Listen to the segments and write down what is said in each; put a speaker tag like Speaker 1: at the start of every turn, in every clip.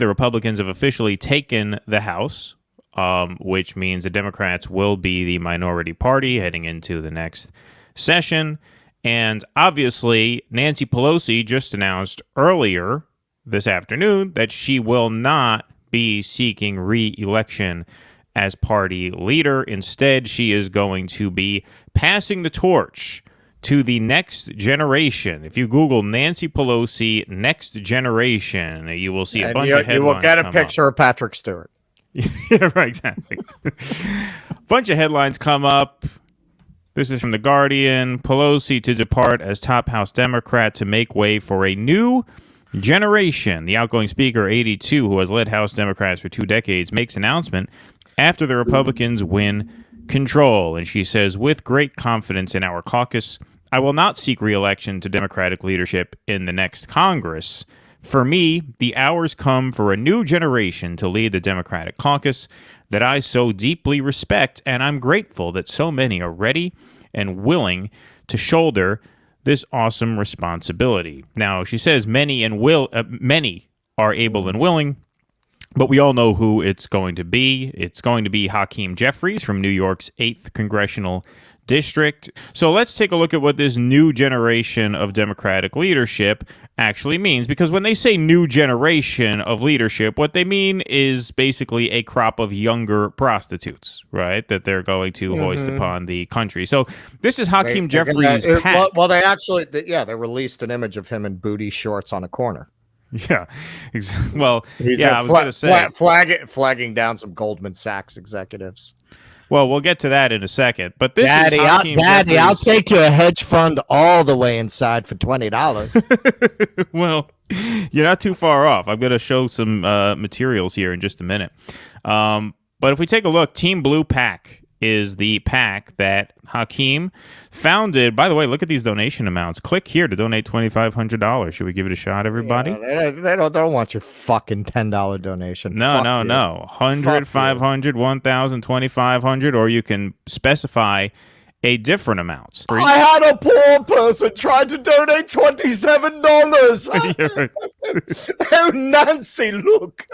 Speaker 1: The Republicans have officially taken the House, which means the Democrats will be the minority party heading into the next session. And obviously, Nancy Pelosi just announced earlier this afternoon that she will not be seeking re-election as party leader. Instead, she is going to be passing the torch to the next generation. If you Google Nancy Pelosi next generation, you will see a bunch of headlines.
Speaker 2: You will get a picture of Patrick Stewart.
Speaker 1: Yeah, right, exactly. Bunch of headlines come up. This is from The Guardian. Pelosi to depart as top House Democrat to make way for a new generation. The outgoing Speaker, 82, who has led House Democrats for 2 decades, makes announcement after the Republicans win control. And she says, with great confidence in our caucus, I will not seek re-election to Democratic leadership in the next Congress. For me, the hours come for a new generation to lead the Democratic caucus that I so deeply respect, and I'm grateful that so many are ready and willing to shoulder this awesome responsibility. Now, she says many are able and willing, but we all know who it's going to be. It's going to be Hakeem Jeffries from New York's 8th Congressional District. So let's take a look at what this new generation of Democratic leadership actually means, because when they say new generation of leadership, what they mean is basically a crop of younger prostitutes, right, that they're going to hoist upon the country. So this is Hakeem Jeffries' pack.
Speaker 2: Well, they actually, they released an image of him in booty shorts on a corner.
Speaker 1: Yeah, well, I was going to say
Speaker 2: flagging down some Goldman Sachs executives.
Speaker 1: Well, we'll get to that in a second. But this
Speaker 2: Daddy,
Speaker 1: is Hakeem Jeffries.
Speaker 2: I'll take your hedge fund all the way inside for $20.
Speaker 1: Well, you're not too far off. I'm going to show some materials here in just a minute. But if we take a look, Team Blue PAC is the PAC that Hakeem founded. By the way, look at these donation amounts. Click here to donate $2,500. Should we give it a shot, everybody?
Speaker 2: Yeah, they don't want your fucking $10 donation.
Speaker 1: No. 100, 500, 1,000, 2,500, or you can specify a different amount.
Speaker 2: I had a poor person try to donate $27. Oh, Nancy, look.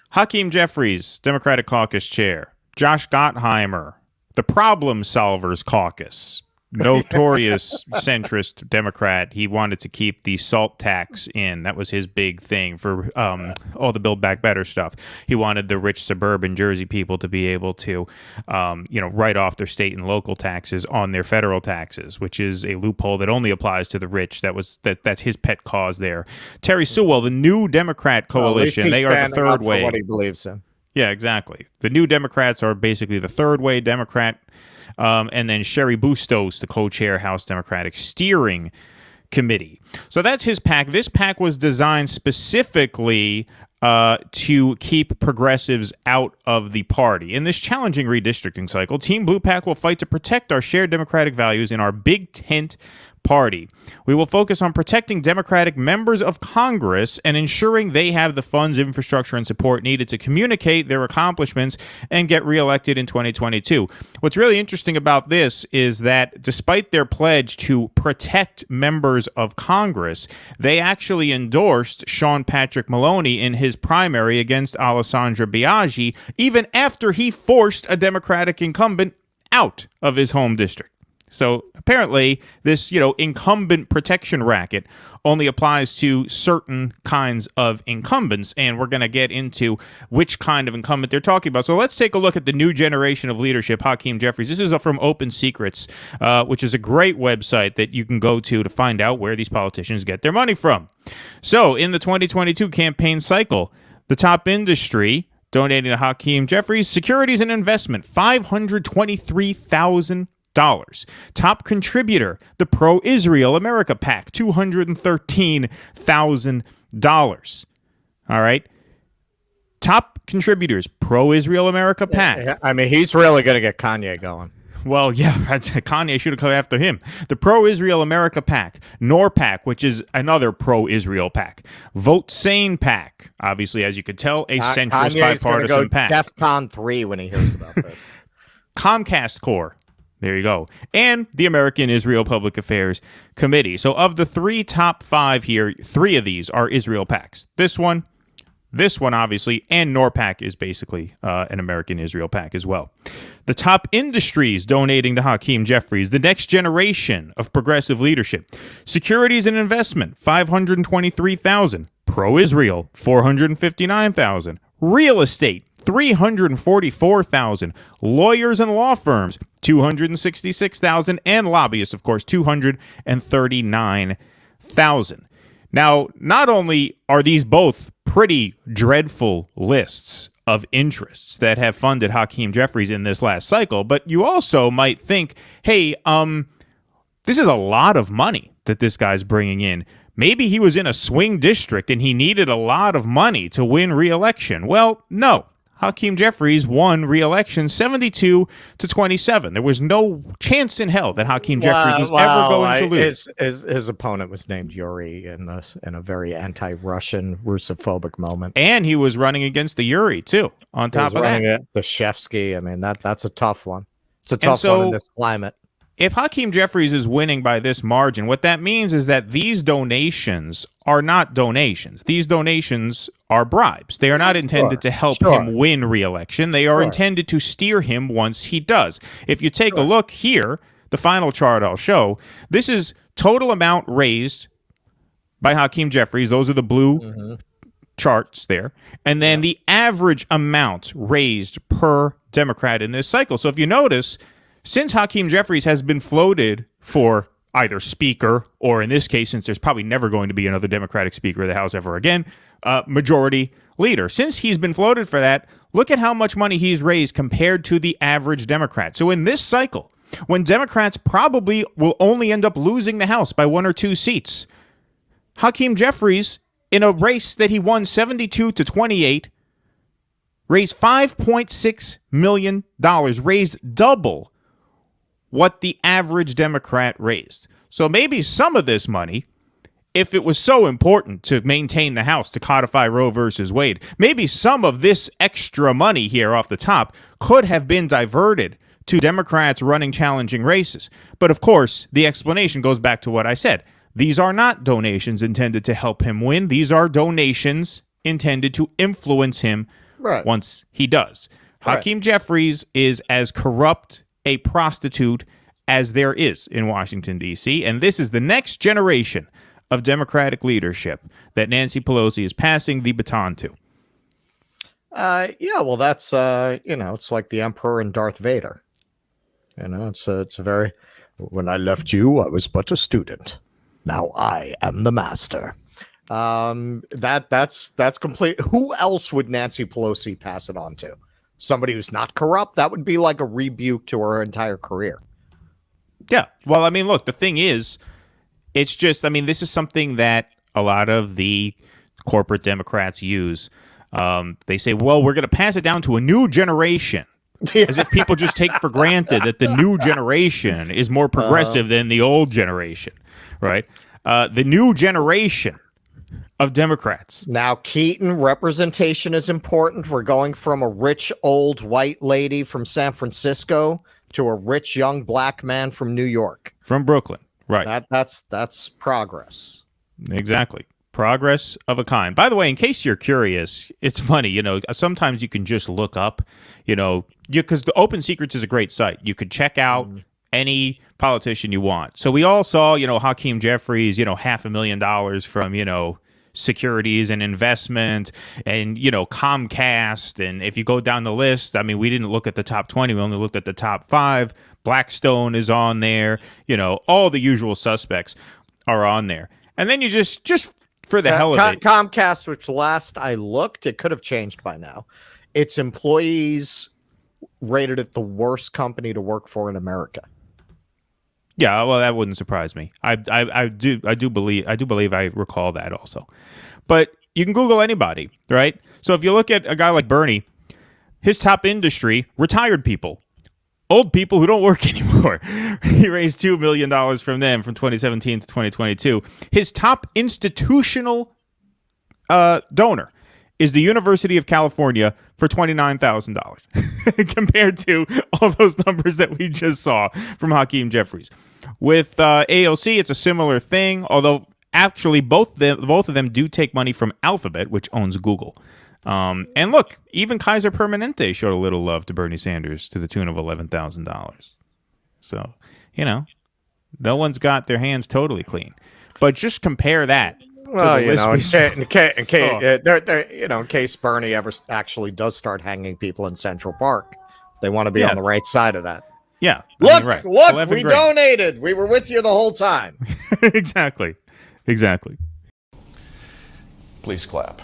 Speaker 1: Hakeem Jeffries, Democratic Caucus Chair. Josh Gottheimer, the Problem Solvers Caucus, notorious centrist Democrat. He wanted to keep the SALT tax in. That was his big thing for all the Build Back Better stuff. He wanted the rich suburban Jersey people to be able to, write off their state and local taxes on their federal taxes, which is a loophole that only applies to the rich. That's his pet cause there. Terry Sewell, the New Democrat Coalition, they are the third way.
Speaker 2: What he believes in.
Speaker 1: Yeah, exactly. The New Democrats are basically the third way Democrat. And then Sherry Bustos, the co-chair House Democratic Steering Committee. So that's his PAC. This PAC was designed specifically to keep progressives out of the party. In this challenging redistricting cycle, Team Blue PAC will fight to protect our shared democratic values in our big tent party. We will focus on protecting Democratic members of Congress and ensuring they have the funds, infrastructure, and support needed to communicate their accomplishments and get reelected in 2022. What's really interesting about this is that despite their pledge to protect members of Congress, they actually endorsed Sean Patrick Maloney in his primary against Alessandra Biaggi, even after he forced a Democratic incumbent out of his home district. So apparently this, incumbent protection racket only applies to certain kinds of incumbents, and we're going to get into which kind of incumbent they're talking about. So let's take a look at the new generation of leadership, Hakeem Jeffries. This is from Open Secrets, which is a great website that you can go to find out where these politicians get their money from. So in the 2022 campaign cycle, the top industry donating to Hakeem Jeffries, securities and investment, $523,000. Top contributor, the Pro-Israel America PAC, $213,000. All right. Top contributors, Pro-Israel America PAC.
Speaker 2: I mean, he's really going to get Kanye going.
Speaker 1: Well, yeah, Kanye should have come after him. The Pro-Israel America PAC, NORPAC, which is another pro-Israel PAC, Vote Sane PAC, obviously, as you could tell, a centrist bipartisan PAC.
Speaker 2: DEFCON 3 when he hears about this.
Speaker 1: Comcast Corps, There you go. And the American Israel Public Affairs Committee. So of the top 5 here, 3 of these are Israel PACs. This one, obviously, and NORPAC is basically an American Israel PAC as well. The top industries donating to Hakeem Jeffries, the next generation of progressive leadership. Securities and investment, $523,000. Pro-Israel, $459,000. Real estate, $344,000. Lawyers and law firms, $266,000. And lobbyists, of course, $239,000. Now, not only are these both pretty dreadful lists of interests that have funded Hakeem Jeffries in this last cycle, but you also might think, hey, this is a lot of money that this guy's bringing in. Maybe he was in a swing district and he needed a lot of money to win re-election. Well, no. Hakeem Jeffries won re-election 72-27. There was no chance in hell that Hakeem Jeffries was ever going to lose.
Speaker 2: His opponent was named Yuri in a very anti-Russian, Russophobic moment.
Speaker 1: And he was running against the Yuri, too, on top of that.
Speaker 2: The Shevsky. I mean, that's a tough one. It's a tough one in this climate.
Speaker 1: If Hakeem Jeffries is winning by this margin, what that means is that these donations are not donations. These donations are bribes. They are not intended to help him win re-election. They are intended to steer him once he does. If you take a look here, the final chart I'll show, this is total amount raised by Hakeem Jeffries. Those are the blue charts there. And then the average amount raised per Democrat in this cycle. So if you notice, since Hakeem Jeffries has been floated for either Speaker, or in this case, since there's probably never going to be another Democratic Speaker of the House ever again, Majority Leader. Since he's been floated for that, look at how much money he's raised compared to the average Democrat. So in this cycle, when Democrats probably will only end up losing the House by 1 or 2 seats, Hakeem Jeffries, in a race that he won 72-28, raised $5.6 million, raised double what the average Democrat raised. So maybe some of this money, if it was so important to maintain the House, to codify Roe versus Wade, maybe some of this extra money here off the top could have been diverted to Democrats running challenging races. But of course, the explanation goes back to what I said. These are not donations intended to help him win. These are donations intended to influence him once he does. Hakeem Jeffries is as corrupt a prostitute as there is in Washington, D.C., and this is the next generation of Democratic leadership that Nancy Pelosi is passing the baton to.
Speaker 2: Well, that's, it's like the Emperor and Darth Vader. It's a very, when I left you, I was but a student. Now I am the master. That's complete. Who else would Nancy Pelosi pass it on to? Somebody who's not corrupt? That would be like a rebuke to her entire career.
Speaker 1: Yeah. Well, I mean, look, the thing is, it's just, I mean, this is something that a lot of the corporate Democrats use. They say, well, we're going to pass it down to a new generation. As if people just take for granted that the new generation is more progressive than the old generation, right? The new generation of Democrats.
Speaker 2: Now, Keaton, representation is important. We're going from a rich old white lady from San Francisco to a rich young black man from New York.
Speaker 1: From Brooklyn, right.
Speaker 2: That's progress.
Speaker 1: Exactly. Progress of a kind. By the way, in case you're curious, it's funny, sometimes you can just look up, because the Open Secrets is a great site. You could check out any politician you want. So we all saw, Hakeem Jeffries, $500,000 from, securities and investment and, Comcast. And if you go down the list, I mean, we didn't look at the top 20. We only looked at the top 5. Blackstone is on there. All the usual suspects are on there. And then you just for the hell of it.
Speaker 2: Comcast, which last I looked, it could have changed by now. Its employees rated it the worst company to work for in America.
Speaker 1: Yeah, well, that wouldn't surprise me. I do believe I recall that also. But you can Google anybody, right? So if you look at a guy like Bernie, his top industry, retired people, old people who don't work anymore. He raised $2 million from them from 2017 to 2022. His top institutional donor is the University of California, for $29,000 compared to all those numbers that we just saw from Hakeem Jeffries. With AOC, it's a similar thing, although actually both of them do take money from Alphabet, which owns Google. And look, even Kaiser Permanente showed a little love to Bernie Sanders to the tune of $11,000. So, no one's got their hands totally clean. But just compare that.
Speaker 2: Well, in case Bernie ever actually does start hanging people in Central Park, they want to be on the right side of that.
Speaker 1: Yeah.
Speaker 2: Look,
Speaker 1: right.
Speaker 2: we donated. We were with you the whole time.
Speaker 1: Exactly.
Speaker 3: Please clap.